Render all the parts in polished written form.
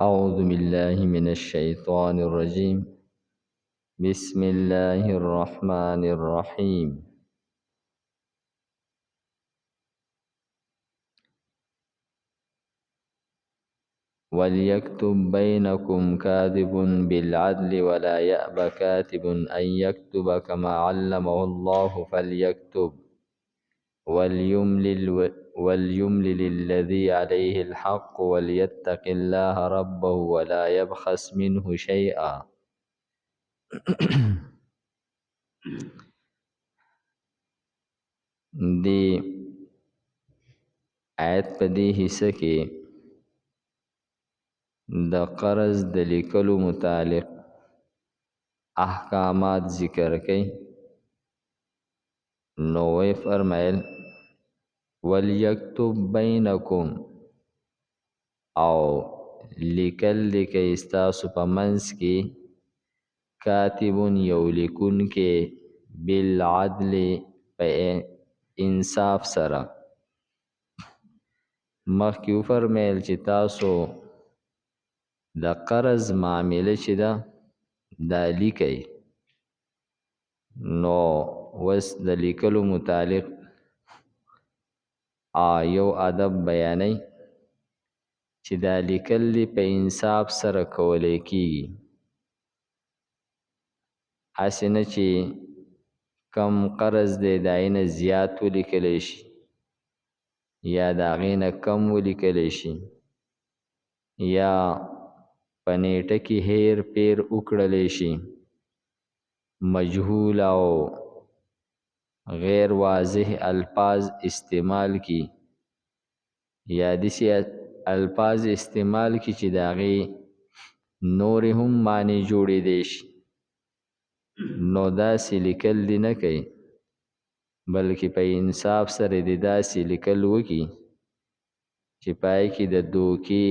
أعوذ بالله من الشيطان الرجيم. بسم الله الرحمن الرحيم. وليكتب بينكم كاتب بالعدل ولا يأب كاتب أن يكتب كما علمه الله فليكتب وليملل الذي عليه الحق وليتق الله ربه ولا يبخس منه شيئا. دی آیت په دې حصہ کې د قرض د لیکلو متعلق احکامات ذکر کړي. نو وی فرمایل ولیکتب بینکم، او لیکل لیکي ستاسو په منځ کې کاتبون یو لیکون کې بالعدل په انصاف سره. مخکې وفرمیل چې تاسو د قرض معامله چې ده دا لیکئ. نو وس د لیکلو متعلق یو ادب بیانوي چې دا لیکل دی په انصاف سره کولی کیږي. هسې نه چې کم قرض دی د هغې نه زیات ولیکلی شي یا د هغې نه کم ولیکلی شي یا په نیټه کې هیر پیر وکړلی شي، مجهول او غیر واضح الفاظ استعمال کی یا داسې الفاظ استعمال کی چې د هغې نورې هم معنی جوړېدی شي. نو داسې لیکل دې نه کوي، بلکې په انصاف سره دې داسې لیکل وکړي چې په هغې کې د دوکې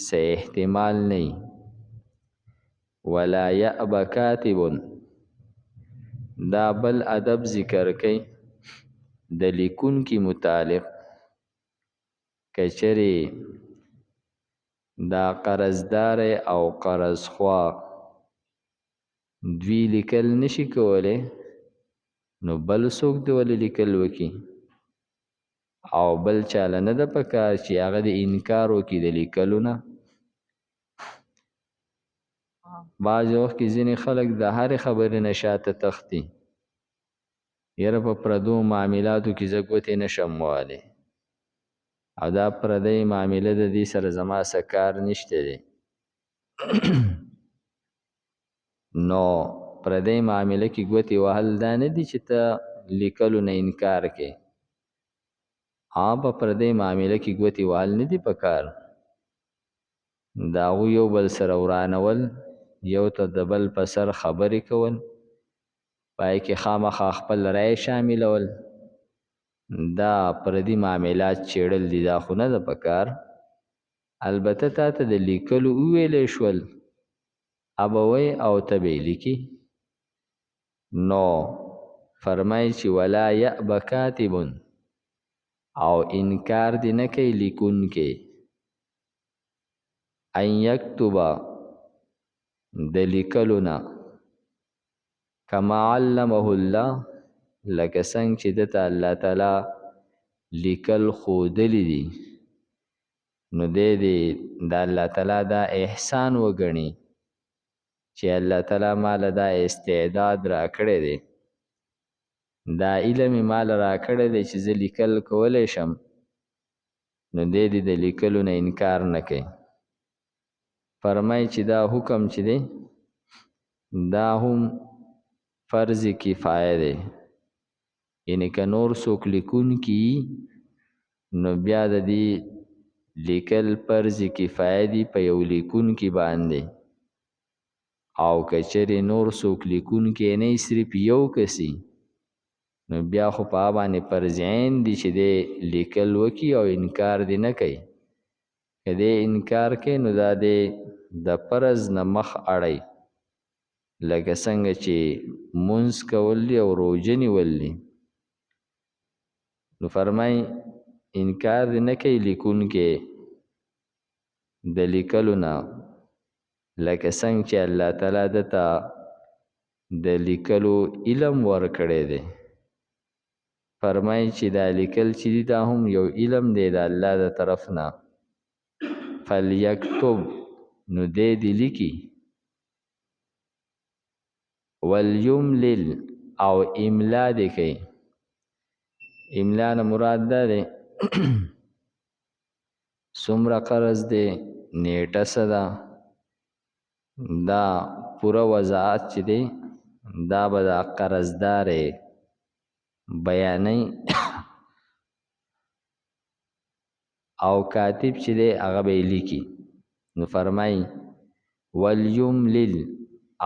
څه احتمال نه وي. ولا یأب کاتب، دا بل ادب ذکر کوي د لیکونکي متعلق. که چېرې دا قرضدار او قرضخوا دوی لیکل نشي کولی، نو بل څوک د ولې لیکل وکړي، او بل چاله نه ده پکار چې هغه د انکار وکړي د لیکلو نه. بعض وخت کې ځینې خلک د هرې خبرې نه شاته تښتي. یاره په پردو معاملاتو کې زه ګوتې نشم وهلی، او دا پردی معامله د دې سره زما څه کار نشته دی. نو پردی معامله کې ګوتې وهل دا نه دي چې ته لیکلو نه انکار کې. په پردی معامله کې ګوتې وهل نه دي پکار. د هغوی یو بل سره ورانول، یو ته د بل په سر خبرې کول، پای کې خامخا خپل رای شاملول، دا پردي معاملات چیړل دي، دا خو نه ده پکار. البته تا ته د لیکلو وویلی شول، ابوی او ته به یې لیکي. نو فرمایي چې ولا یأب کاتب، او انکار دې نه کوي لیکونکی، ان یکتب د لیکلو نه، کما علمه الله لکه څنګه چې ده ته الله تعالی لیکل ښودلی دي. نو دی دې د الله تعالی دا احسان وګڼي چې الله تعالی ماله دا استعداد راکړی دی، دا علم یې ماله راکړی دی چې زه لیکل کولی شم. نو دی دې د لیکلو نه انکار نه کوي. فرمایي چې دا حکم چې دی دا هم فرض کفایه دی، یعنی که نور څوک لیکونکي نو بیا د دې لیکل فرض کفایه دي په یو لیکونکي باندې. او که چېرې نور څوک لیکونکي نه وي، صرف یو کس نو بیا خو په هغه باندې فرض عین دي چې دی لیکل وکړي او انکار دې نه کوي. که دی انکار کوي نو دا دی د فرض نه مخ اړی، لکه څنګه چې مونځ کول دي او روژه نیول دي. نو فرمایي انکار دې نه کوي لیکونکی د لیکلو نه، لکه څنګه چې الله تعالی دته د لیکلو علم ورکړی دی. فرمایي چې دا لیکل چې دي دا هم یو علم دی د الله د طرف نه. فلیکتب نو دی دې لیکي، ولیملل او املا دې کوي. املا نه مراد دا دی څومره قرض دی، نیټه څه ده، دا پوره وضاحت چې دی دا به د قرضدار بیانوي او کاتب چې دی هغه به یې لیکي. نو فرمایي ولیملل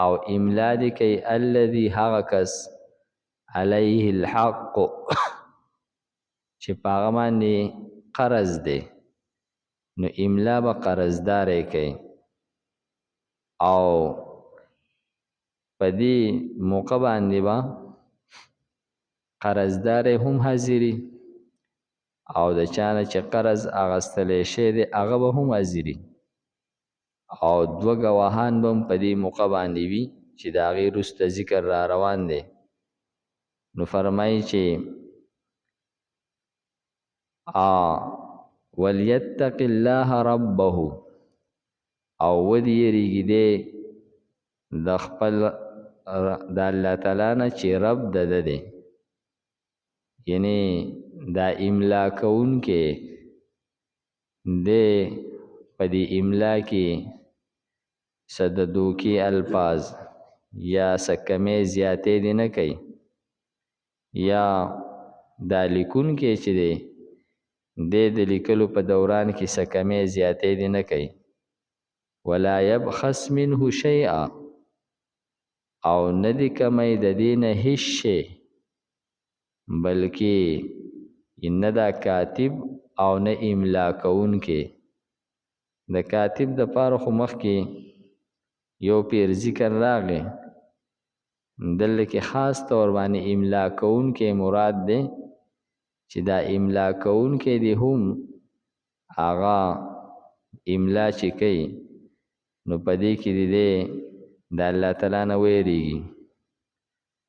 او املا دې کوي الذي هغه کس علیه الحق چې په هغه باندې قرض دی، نو املا به قرضدار یې کوي او په دې موقع باندې به قرضدار هم حاضري او د چا نه چې قرض اخیستلی شوی دی هغه به هم حاضري او دوه ګواهان به هم په دې موقع باندې وي چې د هغې وروسته ذکر را روان دی. نو فرمایي چې ولیتق الله ربه او ودې یریږي دی د خپل د الله تعالی نه چې رب د ده دی، یعنی دا املا کوونکی دی په دې املا کې څه د دوکې الفاظ یا څه کمې زیاتې دې نه کوي، یا دا لیکونکی چې دی د لیکلو په دوران کې څه کمې زیاتې دې نه کوي. ولا یبخس منه شیئا او نه دې کمی د دې نه هیڅ شی، بلکې نه دا کاتب او نه املا کوونکی. د کاتب د پاره خو مخکې یو پیر ذکر راغی، دلته کې خاص طور باندې املا کوونکی مراد دی چې دا املا کوونکی دی هم هغه املا چې کوي نو په دې کې دی د الله تعالی نه ویریږي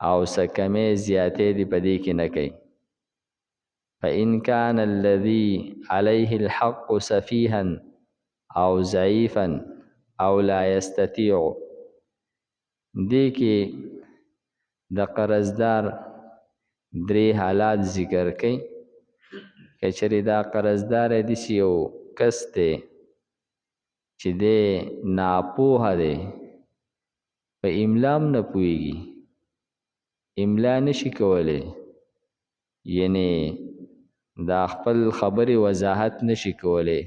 او څه کمې زیاتې دې په دې کې نه کوي. فإن كان الذي عليه الحق سفيها او ضعيفا او لا يستطيع، دې کې د قرضدار درې حالات ذکر کوي. که چېرې دا قرضدار داسې یو کس دی چې دی ناپوهه دی، په املا هم نه پوهېږي، املا نشي کولی، یعنی دا خپل خبرې وضاحت نشي کولی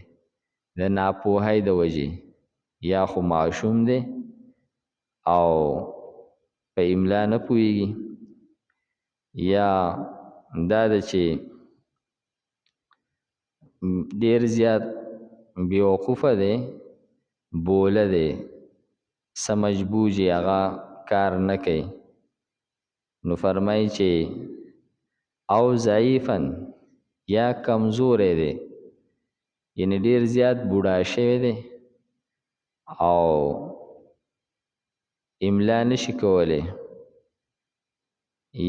د ناپوهۍ د وجې، یا خو معشوم دی او په املا نه پوهېږي، یا دا ده چې ډېر زیات بیوقوفه دی، بوله دی، څه مجبوج یې هغه کار نه کوي. نو فرمایي چې او ضعیفا یا کمزوری دی، یعنی ډېر زیات بوډا شوی دی او املا نشي کولی،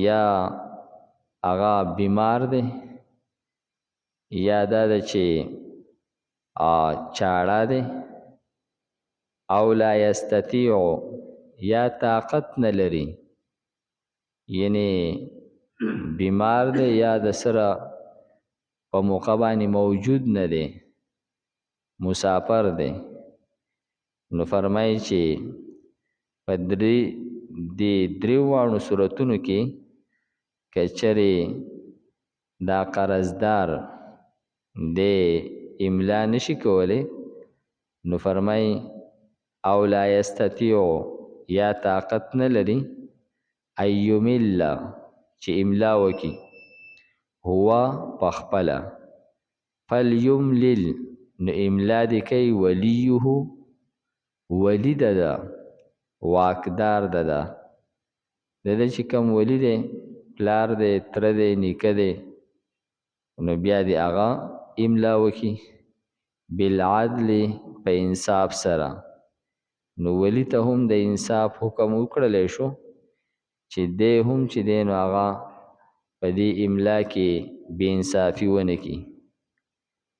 یا هغه بیمار دی، یا دا ده چې چاړه دی، او لا یستطیع یا طاقت نه لري، یعنی بیمار دی یا د سره په موقع باندې موجود نه دی، مسافر دی. نو فرمایي چې په دې دریو صورتونو کې که چېرې دا قرضدار د املا نشي کولی، نو فرمایي او لا یستطیع یا طاقت نه لري ایمل چې املا وکي هو پخپله، فلیملل نو املا دې کوي ولیه ولی ده ده واکدار ده ده ده چې کوم ولی دی پلار دی تره دی نیکه دی، نو بیا دې هغه املا وکي بالعدل په انصاف سره، نو ولی ته هم د انصاف حکم وکړلی شو چې دی هم چې دی نو هغه په دې املا کې بې انصافي ونه کړي.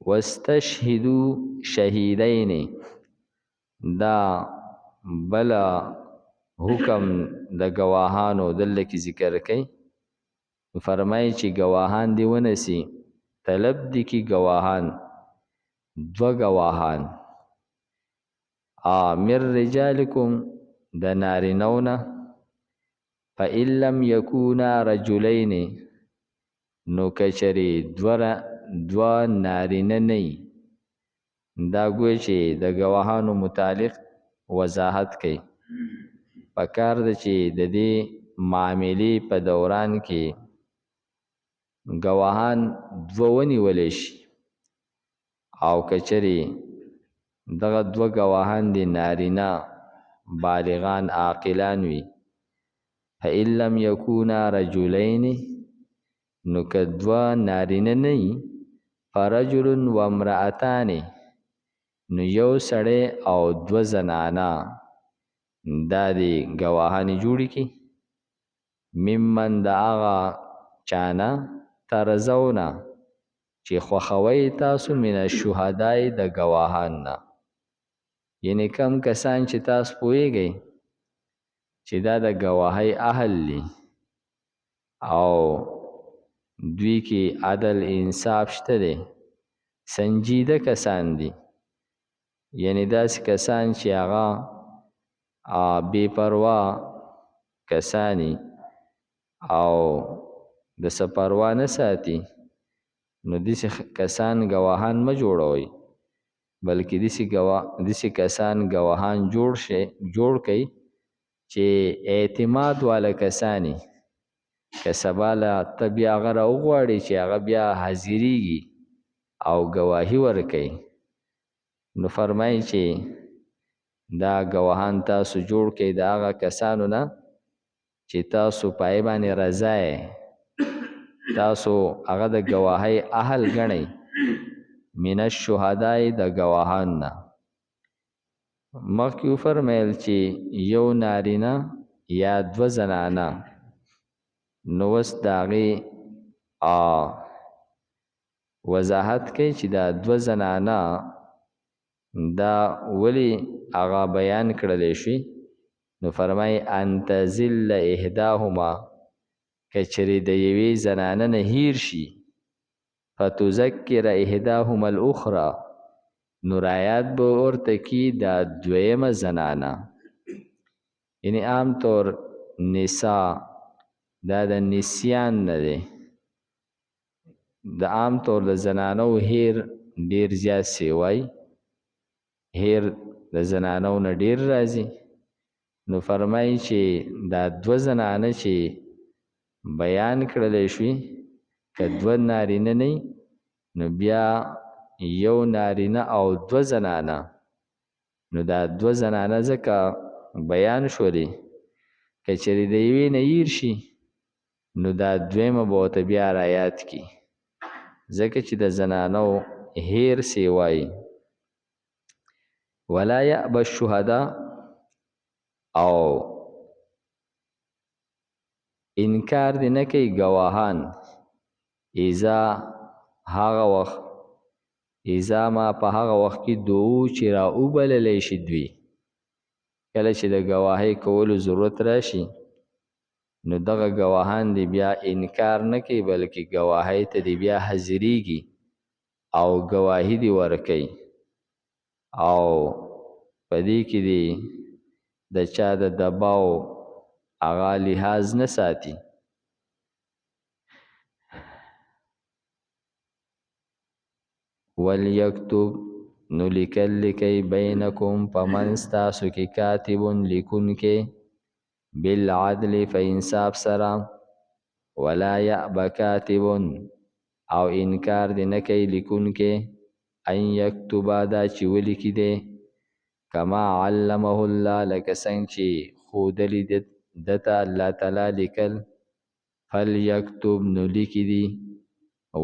واستشهدوا شهیدین دا بله حکم د ګواهانو دلته کې ذکر کوي. فرمایي چې ګواهان دې ونیسي، طلب دي کې ګواهان، دوه ګواهان من رجالکم د نارینه‌ونه فإن لم یکونا رجلین نو کچرې دوه نارینه نه وي. دا ګویا چې د ګواهانو متعلق وضاحت کوي. پکار ده چې د دې معاملې په دوران کې ګواهان دوه ونیولی شي او کچرې دغه دوه ګواهان دي نارینه بالغان عاقلان وي. فإن لم یکونا رجلین نو که دوه نارینه نه وي فرجل و امرأتان نو یو سړی او دوه زنانه دا دې ګواهانې جوړې کړي. ممن د هغه چانه ترضونه چې خوښوئ تاسو من الشهداء د ګواهان نه، یعنی کم کسان چې تاسو پوهیږئ چې دا د ګواهۍ اهل دي او دوی کې عدل انصاف شته دی، سنجیده کسان دي، یعنی داسې کسان چې هغه بې پروا کسانی او د څه پروا نه ساتي، نو داسې کسان ګواهان مه جوړوئ، بلکې داسې کسان ګواهان جوړ کړئ چې اعتماد والا کسانی، که سبا له ته بیا هغه راوغواړې چې هغه بیا حاضریږي او ګواهي ورکوي، نو فرمایي چې دا ګواهان تاسو جوړ کړئ د هغه کسانو نه چې تاسو په هغې باندې رضا یې، تاسو هغه د ګواهۍ اهل ګڼئ. من الشهداء د ګواهان نه. مخکې وفرمیل چې یو نارینه یا دوه زنانه، نو اوس د هغې وضاحت کوي چې دا دوه زنانه دا ولې هغه بیان کړلی شي. نو فرمایي ان تزل احداهما که چېرې د یوې زنانه نه هیر شي فتذکر احداهما الاخرى نو رایات به ورته کي دا دویمه زنانه، یعنی عام طور نساء دا د نسیان نه دی، د عام طور د زنانو هیر ډیر زیات سیوی، هیر د زنانو نه ډیر راځي. نو فرمایي چې دا دوه زنانه چې بیان کړلی شوي که دوه نارینه نه نو بیا یو نارینه او دوه زنانه، نو دا دوه زنانه ځکه بیان شولې که چېرې د یوې نه هیر شي نو دا دویمه به ورته بیا رایات کړي، ځکه چې د زنانو هیر سیوایي. ولا یأبى الشهداء او انکار دې نه کوي ګواهان اذا هغه وخت اذا ما په هغه وخت کې دعو چې را وبللی شي دوی، کله چې د ګواهۍ کولو ضرورت راشي نو دغه ګواهان دې بیا انکار نه کوي بلکې ګواهۍ ته دې بیا حاضریږي او ګواهي دې ورکوي او په دې کې دې د چا د دباو هغه لحاظ نه ساتي. ولیکتب نو لیکل لیکئ بینکم په منځ تاسو کې کاتب لیکونکی بالعدل په انصاف سره ولا یأبى کاتب او انکار دې نه کوي لیکونکی ان یکتب دا چې ولیکي دی کما علمه الله لکه څنګه چې ښودلي دته الله تعالی لیکل فلیکتب نو لیکي دي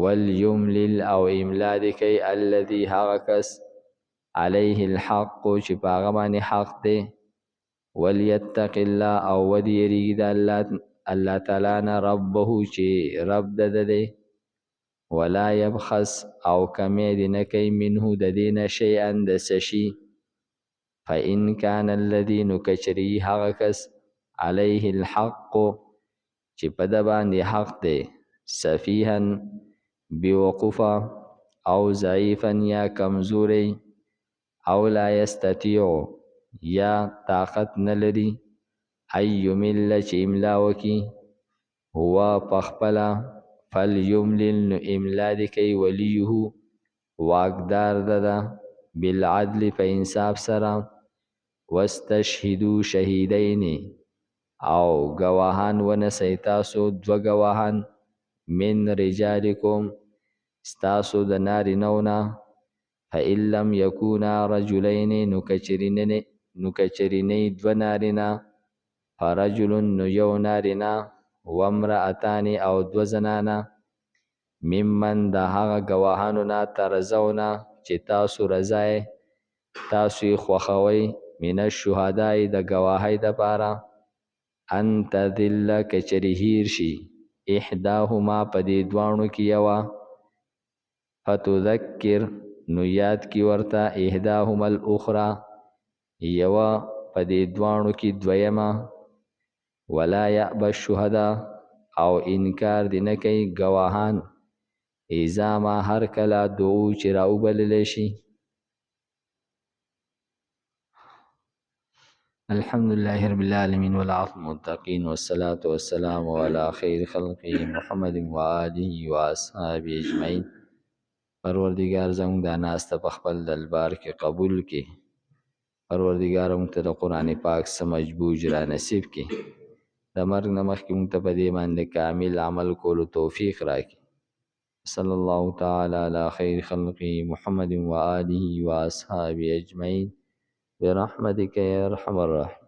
ولیملل او املا دې کوي الذي هغه کس علیه الحق چې په هغه باندې حق دی وليتق الله او ودي یریږي د الله تعالی نه ربه چې رب ده ولا يبخس او کمی دی نکی منه د دین شیئا د سشی فإن كان الذي نکچری هغه کس علیه الحق چې په د باندې حق دی سفیها بوقوفا او ضعیفا یا کمزوری او لا یستطیع یا طاقت نلري ایمل چې املا وکي هو پخپلا فلیملل نو املا دی کوي ولیه واقدار ده بالعدل په انصاف سره واستشهدوا شهیدین او گواهان ونسئ تاسو دو گواهان من رجالکم ستاسو د نارینه‌ونه فإن لم یکونا رجلین نو کچرینی دو نارینه فرجل نو یو نارینه وامرأتان او دو زنانه ممن د هغه گواهانو نه ترضونه چې تاسو رضای تاسو یې خوښوئ من الشهداء د گواهۍ دپاره ان تذل کچری هیر شي احداهما په دې دواړو کې یوه فتذکر نو یاد کی ورته احداهما الاخرى یوه په دې دواړو کې دویمه ولا یأبى الشهداء او انکار دی نه کوي گواهان اذا ما هر کله دعو چې راوبللی شي. الحمد لله رب العالمين والعاقبة للمتقين والصلاة والسلام على خير خلقه محمد وآله وأصحابه أجمعين. پروردگار زموږ دا ناسته په خپل دربار کې قبول کړي. پروردگار موږ ته د قرآن پاک سمجبوج را نصیب کړي. د مرګ نه مخکې موږ ته په دې باندې کامل عمل کولو توفیق راکړي. صلی الله تعالی علی خیر خلقه محمد وآله وأصحابه أجمعين برحمتك يا أرحم الراحمين.